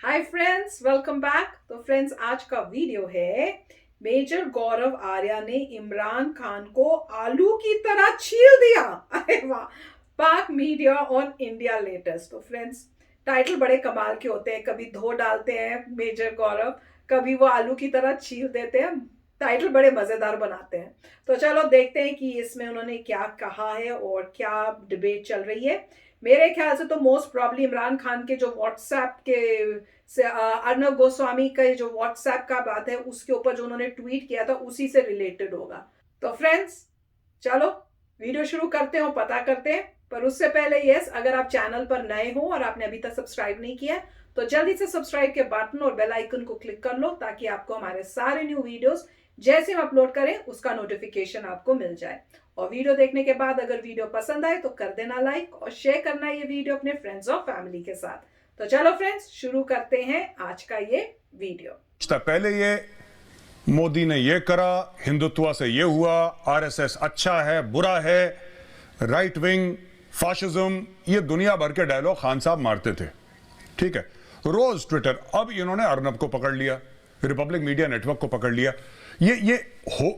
Hi friends, welcome back. तो friends, आज का वीडियो है मेजर गौरव आर्या ने इमरान खान को आलू की तरह छील दिया। अरे वाह। पाक मीडिया ऑन इंडिया लेटेस्ट। तो फ्रेंड्स, टाइटल बड़े कमाल के होते हैं। कभी धो डालते हैं मेजर गौरव, कभी वो आलू की तरह छील देते हैं। टाइटल बड़े मजेदार बनाते हैं। तो चलो देखते हैं कि इसमें उन्होंने क्या कहा है और क्या डिबेट चल रही है। मेरे ख्याल से तो मोस्ट प्रॉब्ली इमरान खान के जो व्हाट्सएप के से अर्नब गोस्वामी का जो व्हाट्सएप का बात है उसके ऊपर जो उन्होंने ट्वीट किया था उसी से रिलेटेड होगा। तो फ्रेंड्स, चलो वीडियो शुरू करते हो, पता करते हैं। पर उससे पहले यस, अगर आप चैनल पर नए हो और आपने अभी तक सब्सक्राइब नहीं किया तो जल्दी से सब्सक्राइब के बटन और बेल आइकन को क्लिक कर लो ताकि आपको हमारे सारे न्यू वीडियोस जैसे हम अपलोड करें उसका नोटिफिकेशन आपको मिल जाए। और वीडियो देखने के बाद अगर वीडियो पसंद आए तो कर देना लाइक और शेयर करना ये वीडियो अपने फ्रेंड्स और फैमिली के साथ। तो चलो फ्रेंड्स, शुरू करते हैं आज का ये वीडियो। पहले ये मोदी ने ये करा, हिंदुत्व से ये हुआ, आरएसएस अच्छा है बुरा है, राइट विंग, फाशिज्म, ये दुनिया भर के डायलॉग खान साहब मारते थे। ठीक है, रोज ट्विटर। अब इन्होंने अर्नब को पकड़ लिया, रिपब्लिक मीडिया नेटवर्क को पकड़ लिया। ये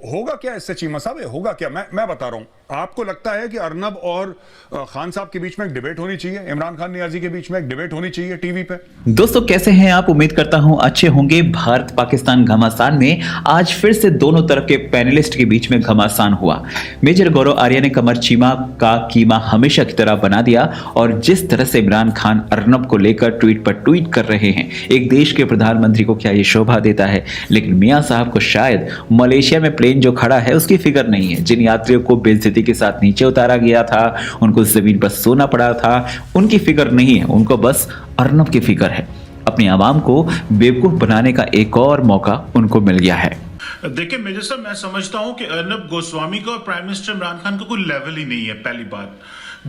होगा क्या इससे चीमा साहब? ये होगा क्या? मैं बता रहा हूं। आपको लगता है कि अर्नब और खान साहब के बीच में एक डिबेट होनी चाहिए, इमरान खान नियाजी के बीच में एक डिबेट होनी चाहिए टीवी पे? दोस्तों कैसे हैं आप? उम्मीद करता हूं अच्छे होंगे। भारत पाकिस्तान घमासान में आज फिर से दोनों तरफ के पैनलिस्ट के बीच में घमासान हुआ। मेजर गौरव आर्या ने कमर चीमा का कीमा हमेशा की तरह बना दिया और जिस तरह से इमरान खान अर्नब को लेकर ट्वीट पर ट्वीट कर रहे हैं, एक देश के प्रधानमंत्री को क्या यह शोभा देता है? लेकिन मियां साहब को शायद मलेशिया में प्लेन जो खड़ा है उसकी फिक्र नहीं है। जिन यात्रियों को बेइज्जती के साथ नीचे उतारा गया था, उनको जमीन पर सोना पड़ा था, उनकी फिक्र नहीं है। उनको बस अर्नब की फिक्र है। अपनी आवाम को बेवकूफ बनाने का एक और मौका उनको मिल गया है। देखिए मेजर साहब, मैं समझता हूं कि अर्नब गोस्वामी का और प्राइम मिनिस्टर इमरान खान का कोई लेवल ही नहीं है, पहली बात।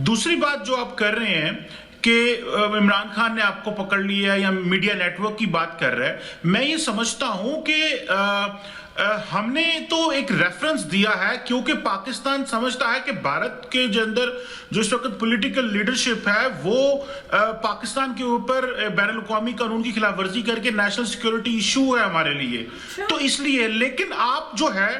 दूसरी बात जो आप कर रहे हैं कि इमरान खान ने आपको पकड़ लिया या मीडिया नेटवर्क की बात कर रहा है, मैं ये समझता हूं कि हमने तो एक रेफरेंस दिया है क्योंकि पाकिस्तान समझता है कि भारत के अंदर जो इस वक्त पॉलिटिकल लीडरशिप है वो पाकिस्तान के ऊपर बैनुल-अक़वामी कानून की खिलाफ वर्जी करके नेशनल सिक्योरिटी इशू है हमारे लिए। तो इसलिए, लेकिन आप जो है,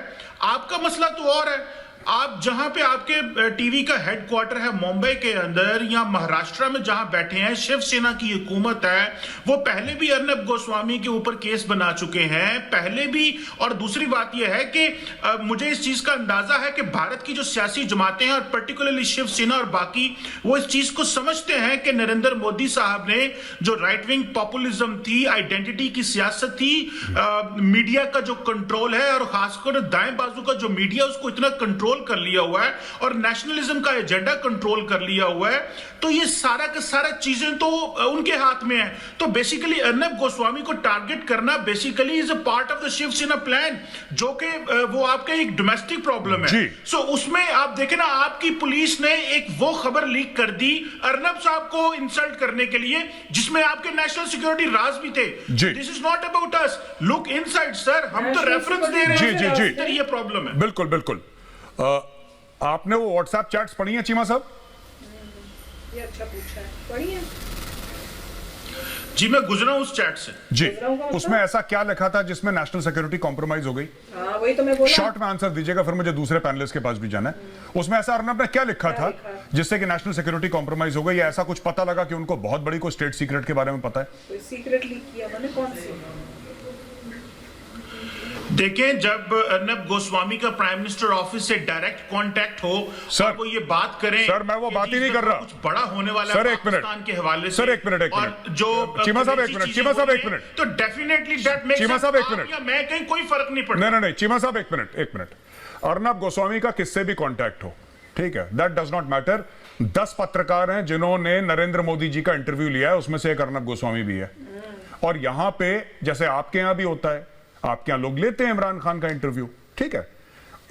आपका मसला तो और है। आप जहां पे आपके टीवी का हेडक्वार्टर है मुंबई के अंदर या महाराष्ट्र में जहां बैठे हैं, शिवसेना की हुकूमत है, वो पहले भी अर्नब गोस्वामी के ऊपर केस बना चुके हैं पहले भी। और दूसरी बात यह है कि मुझे इस चीज का अंदाजा है कि भारत की जो सियासी जमातें हैं और पर्टिकुलरली शिवसेना और बाकी, वो इस चीज को समझते हैं कि नरेंद्र मोदी साहब ने जो राइट विंग पॉपुलिज्म थी, आइडेंटिटी की सियासत थी, मीडिया का जो कंट्रोल है और खासकर दाएं बाजू का जो मीडिया, उसको इतना कंट्रोल कर लिया हुआ है और नेशनलिज्म का एजेंडा कंट्रोल कर लिया हुआ है। तो ये सारा का सारा चीजें तो उनके हाथ में है। तो बेसिकली अर्नब गोस्वामी को टारगेट करना basically is a part of the Shiv Sena plan, जो कि वो आपका एक डोमेस्टिक प्रॉब्लम है। सो उसमें आप देखें ना, आपकी पुलिस ने एक वो खबर लीक कर दी अर्नब साहब को इंसल्ट करने के लिए जिसमें आपके नेशनल सिक्योरिटी राज भी थे। This is not about us, look inside sir, हम तो रेफरेंस दे रहे हैं। ये प्रॉब्लम है। बिल्कुल बिल्कुल। आपने वो व्हाट्सएप चैट्स पढ़ी हैं चीमा साहब? ये अच्छा पूछा है, पढ़ी है जी, मैं गुजरा उस चैट से जी। उसमें ऐसा क्या लिखा था जिसमें नेशनल सिक्योरिटी कॉम्प्रोमाइज हो गई? वही तो मैं बोला। शॉर्ट में आंसर दीजिएगा, फिर मुझे दूसरे पैनलिस्ट के पास भी जाना है। उसमें ऐसा अर्नब ने क्या लिखा था जिससे कि नेशनल सिक्योरिटी कॉम्प्रोमाइज हो गई, या ऐसा कुछ पता लगा कि उनको बहुत बड़ी कोई स्टेट सीक्रेट के बारे में पता है? कोई सीक्रेट लीक किया मैंने? कौन सी? देखें, जब अर्नब गोस्वामी का प्राइम मिनिस्टर ऑफिस से डायरेक्ट कांटेक्ट हो, सर वो ये बात करें। सर मैं वो बात ही नहीं कर रहा। कुछ बड़ा होने वाला सर, है एक मिनट पाकिस्तान के हवाले से। सर एक मिनट जो चीमा साहब एक मिनट, चीमा साहब एक मिनट, तो डेफिनेटली दैट मेक्स चीमा साहब एक मिनट, मैं कहीं कोई फर्क नहीं पड़ता। नहीं, चीमा साहब एक मिनट। अर्नब गोस्वामी का किससे भी कांटेक्ट हो, ठीक है, दैट डज नॉट मैटर। 10 पत्रकार हैं जिन्होंने नरेंद्र मोदी जी का इंटरव्यू लिया है, उसमें से एक अर्नब गोस्वामी भी है। और यहां पे जैसे आपके यहां भी होता है, आपके यहां लोग लेते हैं इमरान खान का इंटरव्यू, ठीक है।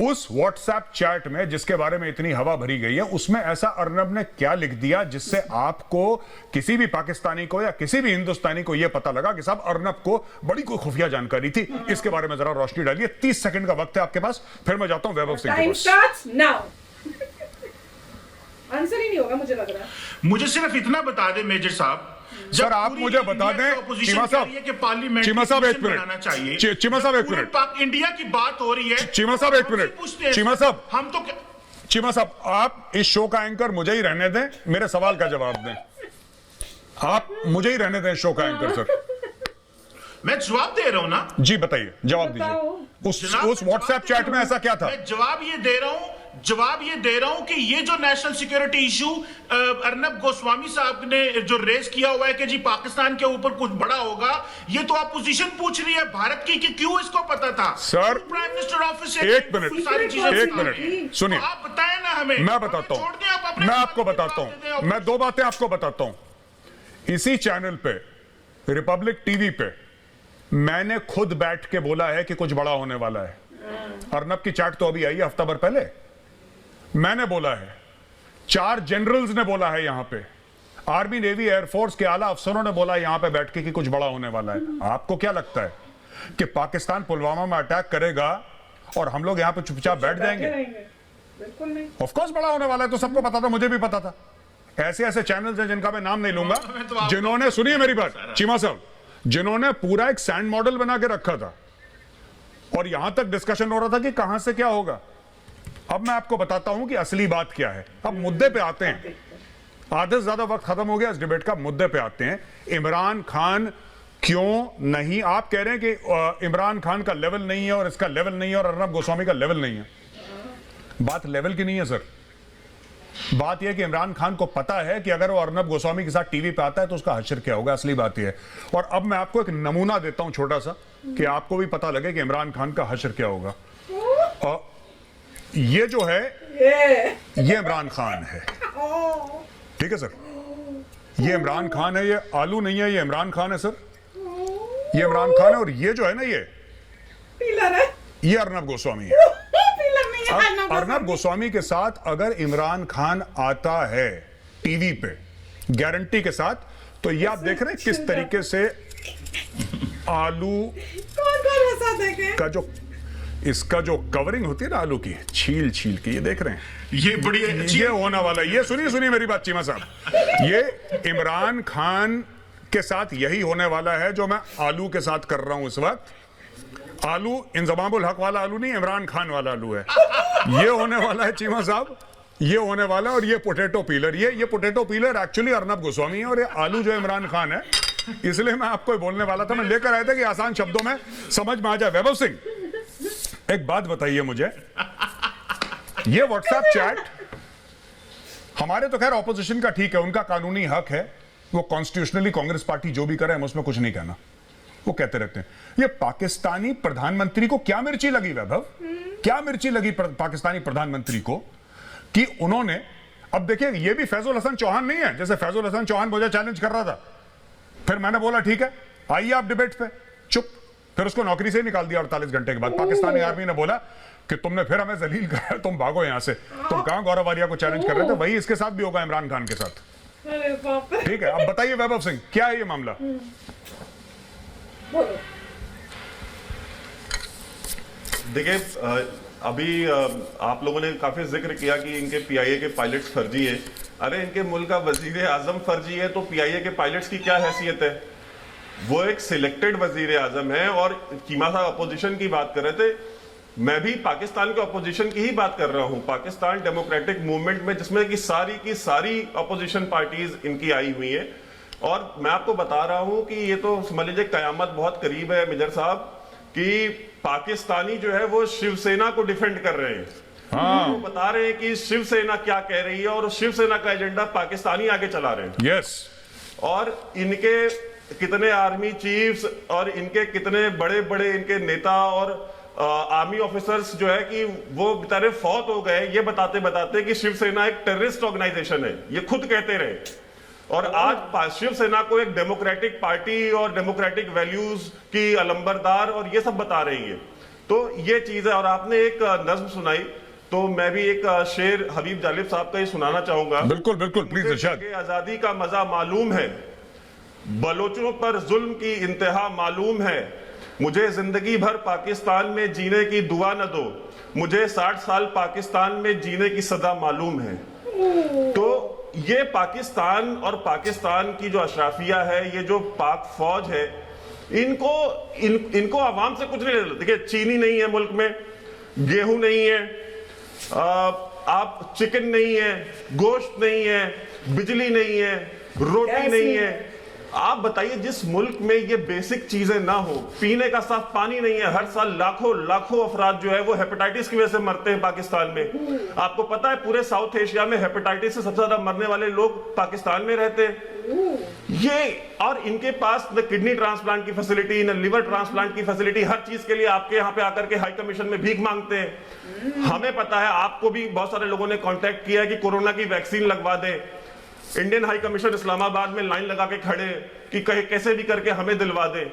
उस व्हाट्सएप चैट में जिसके बारे में इतनी हवा भरी गई है, उसमें ऐसा अर्नब ने क्या लिख दिया जिससे आपको, किसी भी पाकिस्तानी को या किसी भी हिंदुस्तानी को यह पता लगा कि साहब अर्नब को बड़ी कोई खुफिया जानकारी थी? इसके बारे में जरा रोशनी डालिए। 30 सेकंड का वक्त है आपके पास, फिर मैं जाता हूं वैभव सिंह के पास। आंसर ही नहीं होगा मुझे लग रहा है। मुझे सिर्फ इतना बता दे मेजर साहब सर आप मुझे बता दें चीमा साहब, चीमा साहब एक मिनट, चीमा साहब एक मिनट, इंडिया की बात हो रही है, चीमा साहब एक मिनट, चीमा साहब हम तो चीमा साहब आप इस शो का एंकर मुझे ही रहने दें, मेरे सवाल का जवाब दें। आप मुझे ही रहने दें शो का एंकर सर। मैं जवाब दे रहा हूं ना जी बताइए, जवाब दीजिए। उस व्हाट्सएप चैट में ऐसा क्या था? मैं जवाब ये दे रहा हूं कि ये जो national security issue Arnab Goswami साहब ने जो रेज किया हुआ है कि जी पाकिस्तान के ऊपर कुछ बड़ा होगा, ये तो अपोजिशन पूछ रही है भारत की कि क्यों इसको पता था सर। प्राइम मिनिस्टर ऑफिस से एक मिनट सुनिए, आप बताएं ना हमें। मैं बताता हूं, मैं आपको बताता हूं, मैं दो बातें आपको बताता हूं। इसी चैनल पे, रिपब्लिक टीवी पे, मैंने खुद बैठ के बोला है कि कुछ बड़ा होने वाला है। अर्नब की चैट तो अभी आई है हफ्ता भर पहले, मैंने बोला है, 4 जनरल्स ने बोला है यहां पे, आर्मी नेवी एयरफोर्स के आला अफसरों ने बोला यहां पे बैठ के कि कुछ बड़ा होने वाला है। आपको क्या लगता है कि पाकिस्तान पुलवामा में अटैक करेगा और हम लोग यहां पे चुपचाप बैठ जाएंगे? बिल्कुल नहीं। ऑफ कोर्स बड़ा होने वाला है, तो सबको पता था, मुझे भी पता था। ऐसे ऐसे चैनल्स हैं जिनका मैं नाम नहीं लूंगा, जिन्होंने, सुनिए मेरी बात चीमा साहब, जिन्होंने पूरा एक सैंड मॉडल बना के रखा था और यहां तक डिस्कशन हो रहा था कि कहां से क्या होगा। अब मैं आपको बताता हूं कि असली बात क्या है। अब मुद्दे पे आते हैं, आधे से ज्यादा वक्त खत्म हो गया इस डिबेट का, मुद्दे पे आते हैं। इमरान खान क्यों नहीं, आप कह रहे हैं कि इमरान खान का लेवल नहीं है और इसका लेवल नहीं है और अर्नब गोस्वामी का लेवल नहीं है। बात लेवल की नहीं है सर, बात यह कि इमरान खान को पता है कि अगर वो अर्नब गोस्वामी के साथ टीवी पे आता है तो उसका हश्र क्या होगा। असली बात यह है। और अब मैं आपको एक नमूना देता हूं छोटा सा, कि आपको भी पता लगे कि इमरान खान का हश्र क्या होगा। और ये जो है ये इमरान खान है, ठीक है सर, ये इमरान खान है, ये आलू नहीं है, ये इमरान खान है सर, ये इमरान खान है। और ये जो है ना, ये अर्नब गोस्वामी है। अर्नब गोस्वामी के साथ अगर इमरान खान आता है टीवी पे गारंटी के साथ, तो ये आप देख रहे हैं किस तरीके से आलू का जो, इसका जो कवरिंग होती है ना आलू की, छील छील के, ये देख रहे हैं, ये बड़ी अच्छी ये होने वाला है। ये सुनिए मेरी बात चीमा साहब, ये इमरान खान के साथ यही होने वाला है जो मैं आलू के साथ कर रहा हूं इस वक्त। आलू इंजमामुल हक वाला आलू नहीं, इमरान खान वाला आलू है। ये होने वाला है चीमा साहब, ये होने वाला है। और ये पोटैटो पीलर, ये potato pillar actually Arnab Goswami है और ये आलू जो इमरान खान है। इसलिए मैं आपको बोलने वाला था, मैं लेकर आया था कि आसान शब्दों में समझ में आ जाए। वैभव सिंह, एक बात बताइए मुझे, ये व्हाट्सएप चैट, हमारे तो खैर ऑपोजिशन का ठीक है, उनका कानूनी हक है, वो कॉन्स्टिट्यूशनली कांग्रेस पार्टी जो भी करे हम उसमें कुछ नहीं कहना, वो कहते रहते हैं। ये पाकिस्तानी प्रधानमंत्री को क्या मिर्ची लगी वैभव, क्या मिर्ची लगी पाकिस्तानी प्रधानमंत्री को कि उन्होंने, अब देखिए ये भी फैजुल हसन चौहान नहीं है, जैसे फैजुल हसन चौहान मुझे चैलेंज कर रहा था, फिर मैंने बोला ठीक है आइए आप डिबेट पे, चुप, फिर उसको नौकरी से निकाल दिया 48 घंटे के बाद। पाकिस्तानी आर्मी ने बोला कि तुमने फिर हमें जलील करा, तुम भागो यहां से, तुम कहां गौरव आर्या को चैलेंज कर रहे थे। वही इसके साथ भी होगा इमरान खान के साथ, ठीक है। अब बताइए वैभव सिंह, क्या है ये मामला? देखिए, अभी आप लोगों ने काफी जिक्र किया कि इनके पीआईए के पायलट्स फर्जी है। अरे इनके मुल्क का वजीर आजम फर्जी है तो पीआईए के पायलट्स की क्या हैसियत है? वो एक सिलेक्टेड वजीर आजम है। और चीमा साहब अपोजिशन की बात कर रहे थे, मैं भी पाकिस्तान के अपोजिशन की ही बात कर रहा हूं। पाकिस्तान डेमोक्रेटिक मूवमेंट में, जिसमें कि सारी की सारी अपोजिशन पार्टीज इनकी आई हुई है। और मैं आपको बता रहा हूं कि ये तो समझ लीजिए कयामत बहुत करीब है मेजर साहब, कि पाकिस्तानी जो है वो शिवसेना को डिफेंड कर रहे हैं। वो बता रहे हैं कि शिवसेना क्या कह रही है और शिवसेना का एजेंडा पाकिस्तानी आगे चला रहे हैं। यस। और इनके कितने आर्मी चीफ्स और इनके कितने बड़े बड़े इनके नेता और आर्मी ऑफिसर्स जो है कि वो बेचारे फौत हो गए ये बताते बताते कि शिवसेना एक टेररिस्ट ऑर्गेनाइजेशन है, ये खुद कहते रहे। और आज शिवसेना को एक डेमोक्रेटिक पार्टी और डेमोक्रेटिक वैल्यूज की अलंबरदार और ये सब बता रही है। तो ये चीज है। और आपने एक नज्म सुनाई, तो मैं भी एक शेर हबीब जालिब साहब का ही सुनाना चाहूंगा। बिल्कुल बिल्कुल, प्लीज इरशाद। आजादी का मजा मालूम है, बलोचों पर जुल्म की इंतहा मालूम है, मुझे जिंदगी भर पाकिस्तान में जीने की दुआ न दो, मुझे 60 साल पाकिस्तान में जीने की सजा मालूम है। तो ये पाकिस्तान और पाकिस्तान की जो अशराफिया है, ये जो पाक फौज है, इनको आवाम से कुछ नहीं लेना। देखिए, चीनी नहीं है मुल्क में, गेहूं नहीं है, आप चिकन नहीं है, गोश्त नहीं है, बिजली नहीं है, रोटी नहीं है। आप बताइए, जिस मुल्क में ये बेसिक चीजें ना हो, पीने का साफ पानी नहीं है, हर साल लाखों अफराद जो है वो हेपेटाइटिस की वजह से मरते हैं पाकिस्तान में। आपको पता है पूरे साउथ एशिया में हेपेटाइटिस से सबसे ज्यादा मरने वाले लोग पाकिस्तान में रहते हैं। ये, और इनके पास न किडनी ट्रांसप्लांट की फैसिलिटी, न लिवर ट्रांसप्लांट की फैसिलिटी, हर चीज के लिए आपके यहाँ पे आकर के हाई कमीशन में भीख मांगते हैं। हमें पता है, आपको भी बहुत सारे लोगों ने कॉन्टेक्ट किया है कि कोरोना की वैक्सीन लगवा दें। इंडियन हाई कमीशन इस्लामाबाद में लाइन लगा के खड़े कि कैसे भी करके हमें दिलवा दे।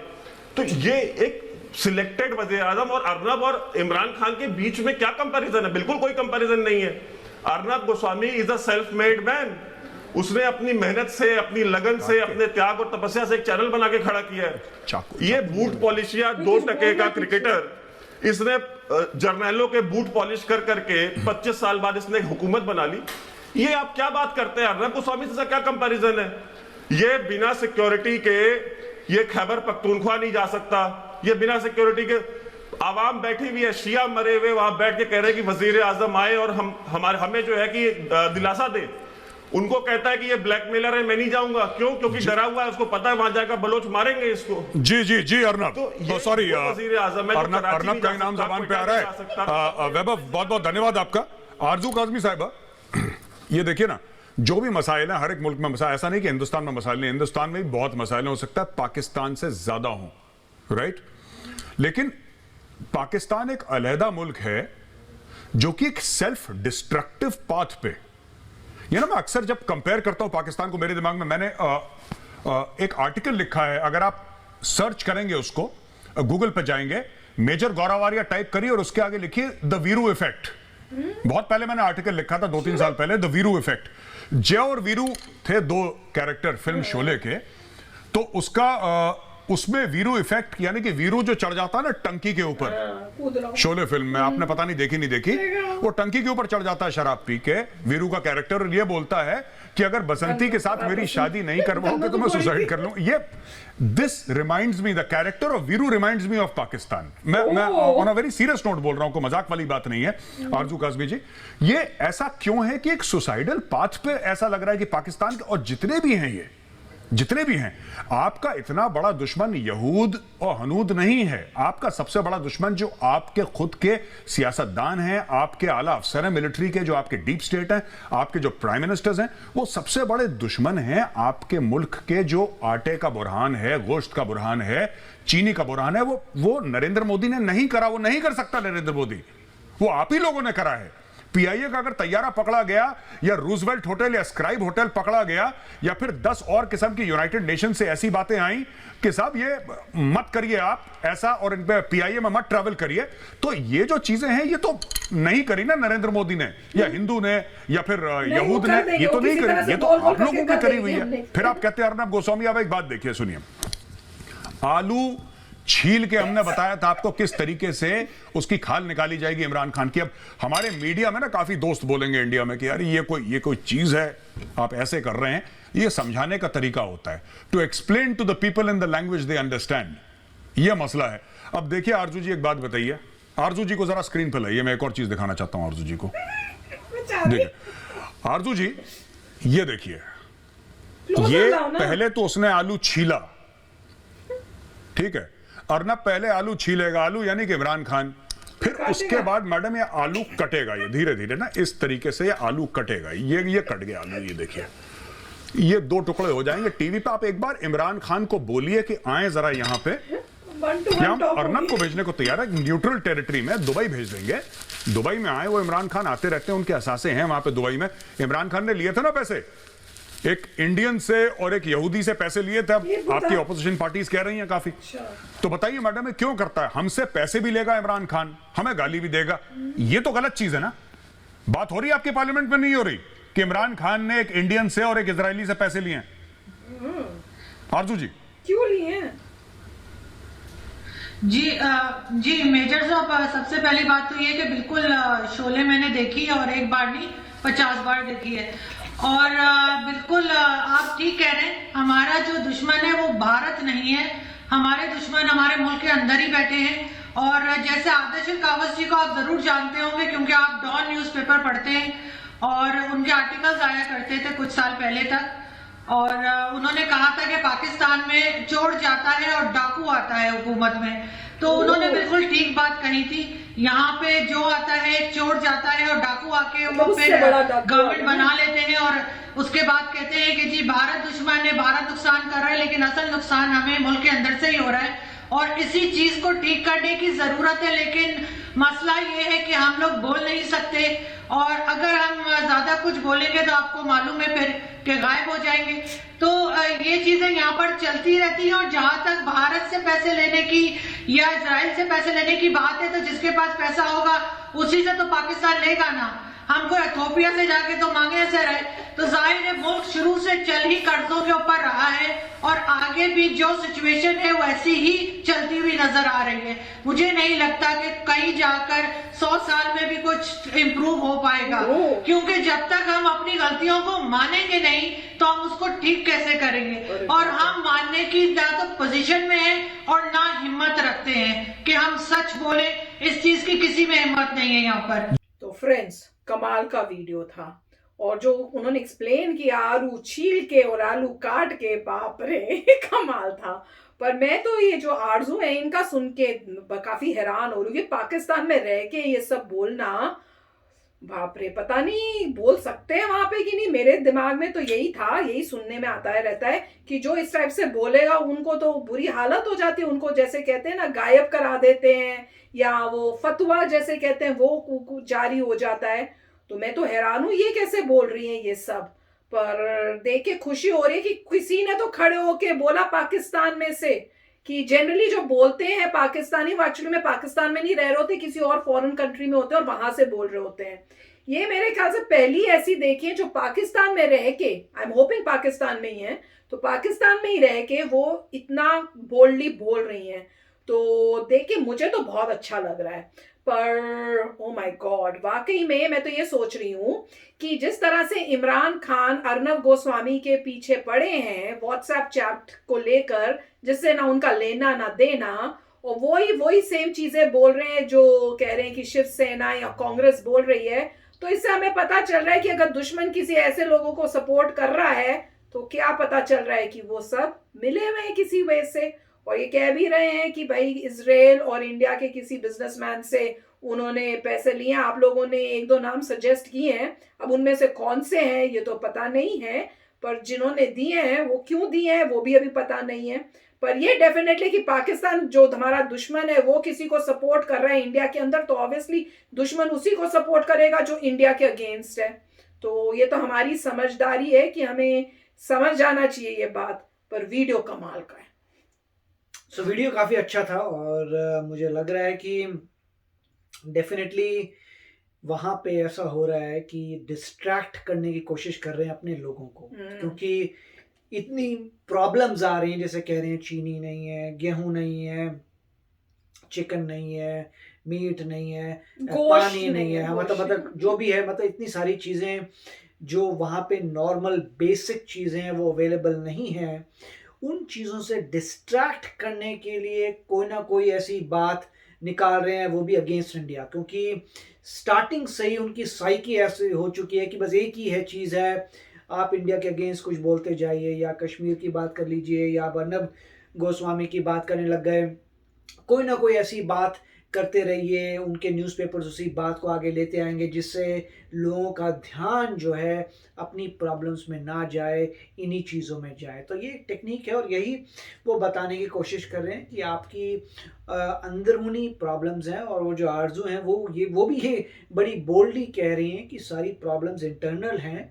तो ये एक सिलेक्टेड वज़ीर आज़म और अर्नब और इमरान खान के बीच में क्या कंपैरिजन है? बिल्कुल कोई कंपैरिजन नहीं है। Arnab Goswami is a self made man. उसने अपनी मेहनत से, अपनी लगन से, अपने त्याग और तपस्या से एक चैनल बना के खड़ा किया है। ये बूट पॉलिशिया 2% का क्रिकेटर, इसने जर्नैलों के बूट पॉलिश कर करके 25 साल बाद इसने एक हुकूमत बना ली। ये आप क्या बात करते हैं? अर्नब गोस्वामी से क्या कंपैरिजन है? ये बिना सिक्योरिटी के ये खैबर पख्तूनख्वा नहीं जा सकता। ये बिना सिक्योरिटी के आवाम बैठी हुई है, शिया मरे हुए वहां बैठ के कह रहे हैं कि वजीर आजम आए और हमें जो है कि दिलासा दे। उनको कहता है कि ये ब्लैकमेलर है, मैं नहीं जाऊंगा। क्यों? क्योंकि डरा हुआ है, उसको पता है वहां जाकर बलोच मारेंगे इसको। जी अर्नब, तो सॉरी वजीर आजम है, अर्नब का नाम जबान पे आ रहा है। वैभव, बहुत बहुत धन्यवाद आपका। आरजू काजमी साहिबा, ये देखिए ना, जो भी मसाइल है, हर एक मुल्क में मसाइल, ऐसा नहीं कि हिंदुस्तान में मसाइल नहीं, हिंदुस्तान में भी बहुत मसाइल हो सकता है पाकिस्तान से ज्यादा हो, राइट? लेकिन पाकिस्तान एक अलहदा मुल्क है जो कि एक सेल्फ डिस्ट्रक्टिव पाथ पे, ये ना, मैं अक्सर जब कंपेयर करता हूं पाकिस्तान को, मेरे दिमाग में मैंने एक आर्टिकल लिखा है, अगर आप सर्च करेंगे उसको, गूगल पे जाएंगे, मेजर गौरव आर्या टाइप करिए और उसके आगे लिखिए द वीरू इफेक्ट। बहुत पहले मैंने आर्टिकल लिखा था, 2-3 साल पहले, द वीरू इफेक्ट। जय और वीरू थे 2 कैरेक्टर फिल्म शोले के, तो उसमें वीरू इफेक्ट, यानी कि वीरू जो चढ़ जाता है ना टंकी के ऊपर, शोले फिल्म में, आपने पता नहीं देखी नहीं देखी, वो टंकी के ऊपर चढ़ जाता है शराब पी के, वीरू का कैरेक्टर, ये बोलता है कि अगर बसंती के साथ मेरी शादी नहीं करवाओगे तो मैं सुसाइड कर लूं। ये this reminds me, the character of Veeru reminds me of Pakistan. मैं on a very serious note बोल रहा हूं, कोई मजाक वाली बात नहीं है आरजू काज़मी जी। ये ऐसा क्यों है कि एक सुसाइडल पाथ पे ऐसा लग रहा है कि पाकिस्तान के, और जितने भी हैं, ये जितने भी हैं, आपका इतना बड़ा दुश्मन यहूद और हनूद नहीं है। आपका सबसे बड़ा दुश्मन जो आपके खुद के सियासतदान हैं, आपके आला अफसर हैं मिलिट्री के, जो आपके डीप स्टेट हैं, आपके जो प्राइम मिनिस्टर्स हैं, वो सबसे बड़े दुश्मन हैं आपके मुल्क के। जो आटे का बुरहान है, गोश्त का बुरहान है, चीनी का बुरहान है, वो नरेंद्र मोदी ने नहीं करा, वो नहीं कर सकता नरेंद्र मोदी, वो आप ही लोगों ने करा है। पीआईए का अगर तैयारा पकड़ा गया, या रूजवेल्ट होटल या स्क्राइब होटल पकड़ा गया, या फिर 10 और किस्म की यूनाइटेड नेशन से ऐसी बातें आई कि साहब ये मत करिए आप ऐसा, और इन पे पीआईए में मत ट्रैवल करिए, तो ये जो चीजें हैं ये तो नहीं करी ना नरेंद्र मोदी ने, या हिंदू ने, या फिर यहूद ने, ये तो नहीं करी, ये तो आप लोगों की करी हुई है। फिर आप कहते हैं अर्नब गोस्वामी, आप एक बात देखिए, सुनिए, आलू छील के हमने बताया था आपको किस तरीके से उसकी खाल निकाली जाएगी इमरान खान की। अब हमारे मीडिया में ना काफी दोस्त बोलेंगे इंडिया में कि यार ये कोई चीज है, आप ऐसे कर रहे हैं। ये समझाने का तरीका होता है, to explain to the people in the language they understand. ये मसला है। अब देखिए आरजू जी, एक बात बताइए, आरजू जी को जरा स्क्रीन पर लाइए, मैं एक और चीज दिखाना चाहता हूं आरजू जी को। देखिए आरजू जी, ये देखिए, ये पहले तो उसने आलू छीला, ठीक है, अर्नब पहले आलू छीलेगा, आलू यानी कि इमरान खान, फिर उसके बाद मैडम ये आलू कटेगा, ये धीरे धीरे ना इस तरीके से ये आलू कटेगा, ये कट गया आलू, ये देखिए, ये 2 टुकड़े हो जाएंगे। टीवी पे आप एक बार इमरान खान को बोलिए कि आए जरा यहाँ पे, हम अर्नब को भेजने को तैयार है, न्यूट्रल टेरिटरी में दुबई भेज देंगे, दुबई में आए, वो इमरान खान आते रहते हैं, उनके असासे हैं वहां पे दुबई में। इमरान खान ने लिए थे ना पैसे, एक इंडियन से और एक यहूदी से पैसे लिए थे, आपकी ऑपोजिशन पार्टीज कह रही हैं काफी। तो बताइए मैडम, ये क्यों करता है? हमसे पैसे भी लेगा इमरान खान, हमें गाली भी देगा, ये तो गलत चीज है ना। बात हो रही है आपके पार्लियामेंट में, नहीं हो रही कि इमरान खान ने एक इंडियन से और एक इजरायली से पैसे लिए हैं? आरजू जी क्यों लिए हैं? जी मेजर साहब, सबसे पहली बात तो ये कि बिल्कुल शोले मैंने देखी है, और एक बार नहीं 50 बार देखी है। और बिल्कुल आप ठीक कह रहे हैं, हमारा जो दुश्मन है वो भारत नहीं है, हमारे दुश्मन हमारे मुल्क के अंदर ही बैठे हैं। और जैसे आदिल कावस जी को आप जरूर जानते होंगे क्योंकि आप डॉन न्यूज़पेपर पढ़ते हैं और उनके आर्टिकल्स आया करते थे कुछ साल पहले तक। और उन्होंने कहा था कि पाकिस्तान में चोर जाता है और डाकू आता है हुकूमत में, तो उन्होंने बिल्कुल ठीक बात कही थी। यहाँ पे जो आता है चोर जाता है और डाकू आके वो फिर गवर्नमेंट बना लेते हैं और उसके बाद कहते हैं कि जी भारत दुश्मन है, भारत नुकसान कर रहा है, लेकिन असल नुकसान हमें मुल्क के अंदर से ही हो रहा है और इसी चीज को ठीक करने की जरूरत है। लेकिन मसला ये है कि हम लोग बोल नहीं सकते और अगर हम ज्यादा कुछ बोलेंगे तो आपको मालूम है फिर कि गायब हो जाएंगे। तो ये चीजें यहाँ पर चलती रहती हैं। और जहां तक भारत से पैसे लेने की या इजराइल से पैसे लेने की बात है, तो जिसके पास पैसा होगा उसी से तो पाकिस्तान लेगा ना, हमको इथोपिया से जाके तो मांगे से रहे। तो जाहिर है मुल्क शुरू से चल ही कर्जों के ऊपर रहा है और आगे भी जो सिचुएशन है वैसी ही चलती हुई नजर आ रही है। मुझे नहीं लगता कि कहीं जाकर 100 साल में भी कुछ इम्प्रूव हो पाएगा, क्योंकि जब तक हम अपनी गलतियों को मानेंगे नहीं तो हम उसको ठीक कैसे करेंगे। और हम मानने की ना तो पोजीशन में है और ना हिम्मत रखते हैं कि हम सच बोले, इस चीज की किसी में हिम्मत नहीं है यहाँ पर। तो फ्रेंड्स, कमाल का वीडियो था और जो उन्होंने एक्सप्लेन किया आलू छील के और आलू काट के, बाप रे कमाल था। पर मैं तो ये जो आरजू है इनका सुन के काफी हैरान हो रही हूँ। पाकिस्तान में रह के ये सब बोलना, बाप रे, पता नहीं बोल सकते हैं वहां पे कि नहीं। मेरे दिमाग में तो यही था, यही सुनने में आता है रहता है कि जो इस टाइप से बोलेगा उनको तो बुरी हालत हो जाती है, उनको जैसे कहते हैं ना गायब करा देते हैं या वो फतवा जैसे कहते हैं वो जारी हो जाता है। तो मैं तो हैरान हूं ये कैसे बोल रही हैं ये सब। पर देख के खुशी हो रही है कि किसी ने तो खड़े होके बोला पाकिस्तान में से, कि जनरली जो बोलते हैं पाकिस्तानी वो एक्चुअली में पाकिस्तान में नहीं रह रहे होते, किसी और फॉरेन कंट्री में होते हैं और वहां से बोल रहे होते हैं। ये मेरे ख्याल से पहली ऐसी देखी है जो पाकिस्तान में रह के, आई एम होपिंग पाकिस्तान में ही है, तो पाकिस्तान में ही रह के वो इतना बोल्डली बोल रही हैं। तो देख के मुझे तो बहुत अच्छा लग रहा है। पर ओ माय गॉड, वाकई में मैं तो ये सोच रही हूँ कि जिस तरह से इमरान खान अर्नब गोस्वामी के पीछे पड़े हैं व्हाट्सएप चैट को लेकर, जिससे ना उनका लेना ना देना, और वही सेम चीजें बोल रहे हैं जो कह रहे हैं कि शिवसेना या कांग्रेस बोल रही है। तो इससे हमें पता चल रहा है कि अगर दुश्मन किसी ऐसे लोगों को सपोर्ट कर रहा है तो क्या पता चल रहा है कि वो सब मिले हुए हैं किसी वजह से। और ये कह भी रहे हैं कि भाई इजराइल और इंडिया के किसी बिजनेसमैन से उन्होंने पैसे लिए। आप लोगों ने एक दो नाम सजेस्ट किए हैं, अब उनमें से कौन से हैं ये तो पता नहीं है, पर जिन्होंने दिए हैं वो क्यों दिए हैं वो भी अभी पता नहीं है। पर ये डेफिनेटली कि पाकिस्तान जो हमारा दुश्मन है वो किसी को सपोर्ट कर रहा है इंडिया के अंदर, तो ऑब्वियसली दुश्मन उसी को सपोर्ट करेगा जो इंडिया के अगेंस्ट है। तो ये तो हमारी समझदारी है कि हमें समझ जाना चाहिए ये बात। पर वीडियो कमाल का है। वीडियो काफ़ी अच्छा था और मुझे लग रहा है कि डेफिनेटली वहाँ पे ऐसा हो रहा है कि डिस्ट्रैक्ट करने की कोशिश कर रहे हैं अपने लोगों को, क्योंकि इतनी प्रॉब्लम्स आ रही हैं। जैसे कह रहे हैं चीनी नहीं है, गेहूं नहीं है, चिकन नहीं है, मीट नहीं है, पानी नहीं है, मतलब जो भी है, मतलब इतनी सारी चीज़ें जो वहाँ पे नॉर्मल बेसिक चीज़ें हैं वो अवेलेबल नहीं है। उन चीज़ों से डिस्ट्रैक्ट करने के लिए कोई ना कोई ऐसी बात निकाल रहे हैं, वो भी अगेंस्ट इंडिया, क्योंकि स्टार्टिंग से ही उनकी साइकी ऐसी हो चुकी है कि बस एक ही है चीज़ है, आप इंडिया के अगेंस्ट कुछ बोलते जाइए, या कश्मीर की बात कर लीजिए या अर्नब गोस्वामी की बात करने लग गए, कोई ना कोई ऐसी बात करते रहिए, उनके न्यूज़पेपर्स उसी बात को आगे लेते आएंगे जिससे लोगों का ध्यान जो है अपनी प्रॉब्लम्स में ना जाए, इन्हीं चीज़ों में जाए। तो ये टेक्निक है और यही वो बताने की कोशिश कर रहे हैं कि आपकी अंदरूनी प्रॉब्लम्स हैं, और वो जो आरजू हैं वो भी ये बड़ी बोल्डली कह रही हैं कि सारी प्रॉब्लम्स इंटरनल हैं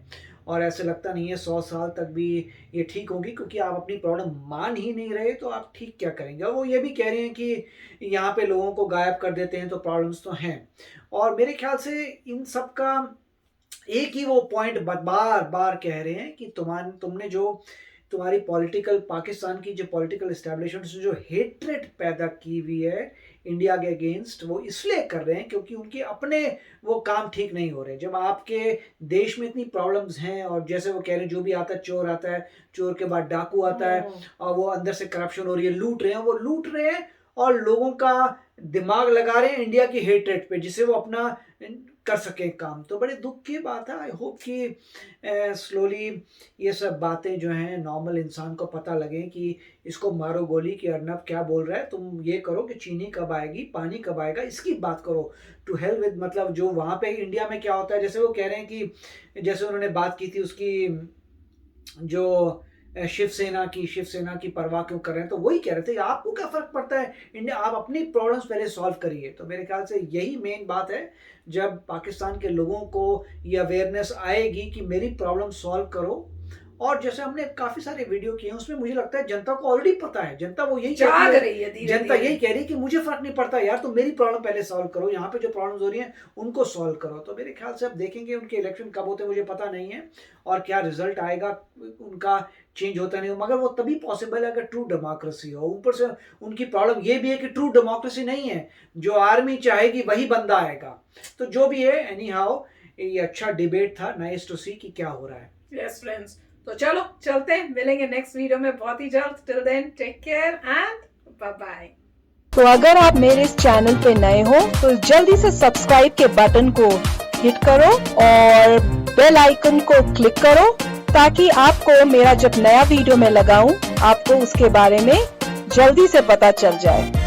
और ऐसे लगता नहीं है 100 साल तक भी ये ठीक होगी, क्योंकि आप अपनी प्रॉब्लम मान ही नहीं रहे तो आप ठीक क्या करेंगे। और वो ये भी कह रहे हैं कि यहाँ पे लोगों को गायब कर देते हैं तो प्रॉब्लम्स तो हैं। और मेरे ख्याल से इन सब का एक ही वो पॉइंट बार बार कह रहे हैं कि तुमने जो तुम्हारी पॉलिटिकल पाकिस्तान की जो पॉलिटिकल एस्टेब्लिशमेंट जो हेट्रेड पैदा की हुई है इंडिया के अगेंस्ट, वो इसलिए कर रहे हैं क्योंकि उनके अपने वो काम ठीक नहीं हो रहे। जब आपके देश में इतनी प्रॉब्लम्स हैं और जैसे वो कह रहे हैं जो भी आता है चोर आता है, चोर के बाद डाकू आता है और वो अंदर से करप्शन हो रही है, लूट रहे हैं, वो लूट रहे हैं और लोगों का दिमाग लगा रहे हैं इंडिया की हेट्रेड पे जिससे वो अपना कर सके काम। तो बड़े दुख की बात है। आई होप कि स्लोली ये सब बातें जो हैं नॉर्मल इंसान को पता लगे कि इसको मारो गोली कि अर्नब क्या बोल रहा है, तुम ये करो कि चीनी कब आएगी, पानी कब आएगा, इसकी बात करो। टू हेल विद मतलब जो वहाँ पे इंडिया में क्या होता है, जैसे वो कह रहे हैं कि जैसे उन्होंने बात की थी उसकी जो शिवसेना की परवाह क्यों कर रहे हैं, तो वही कह रहे थे आपको क्या फर्क पड़ता है इंडिया, आप अपनी प्रॉब्लम्स पहले सॉल्व करिए। तो मेरे ख्याल से यही मेन बात है, जब पाकिस्तान के लोगों को ये अवेयरनेस आएगी कि मेरी प्रॉब्लम सॉल्व करो। और जैसे हमने काफी सारे वीडियो किए हैं उसमें मुझे लगता है जनता को ऑलरेडी पता है, जनता वो यही जाग रही है धीरे-धीरे। जनता यही कह रही है कि मुझे फर्क नहीं पड़ता यार, तुम मेरी प्रॉब्लम पहले सॉल्व करो, यहाँ पे जो प्रॉब्लम्स हो रही हैं उनको सॉल्व करो। तो मेरे ख्याल से अब देखेंगे उनके इलेक्शन कब होते हैं मुझे पता नहीं है और क्या रिजल्ट आएगा, उनका चेंज होता नहीं हो, मगर वो तभी पॉसिबल है अगर ट्रू डेमोक्रेसी हो। ऊपर से उनकी प्रॉब्लम ये भी है कि ट्रू डेमोक्रेसी नहीं है, जो आर्मी चाहेगी वही बंदा आएगा। तो जो भी है एनी हाउ ये अच्छा डिबेट था, नाइस टू सी कि क्या हो रहा है। यस फ्रेंड्स, तो चलो चलते हैं, मिलेंगे नेक्स्ट वीडियो में बहुत ही जल्द। Till then take care and bye bye. तो अगर आप मेरे इस चैनल पे नए हो तो जल्दी से सब्सक्राइब के बटन को हिट करो और बेल आइकन को क्लिक करो ताकि आपको मेरा जब नया वीडियो मैं लगाऊं आपको उसके बारे में जल्दी से पता चल जाए।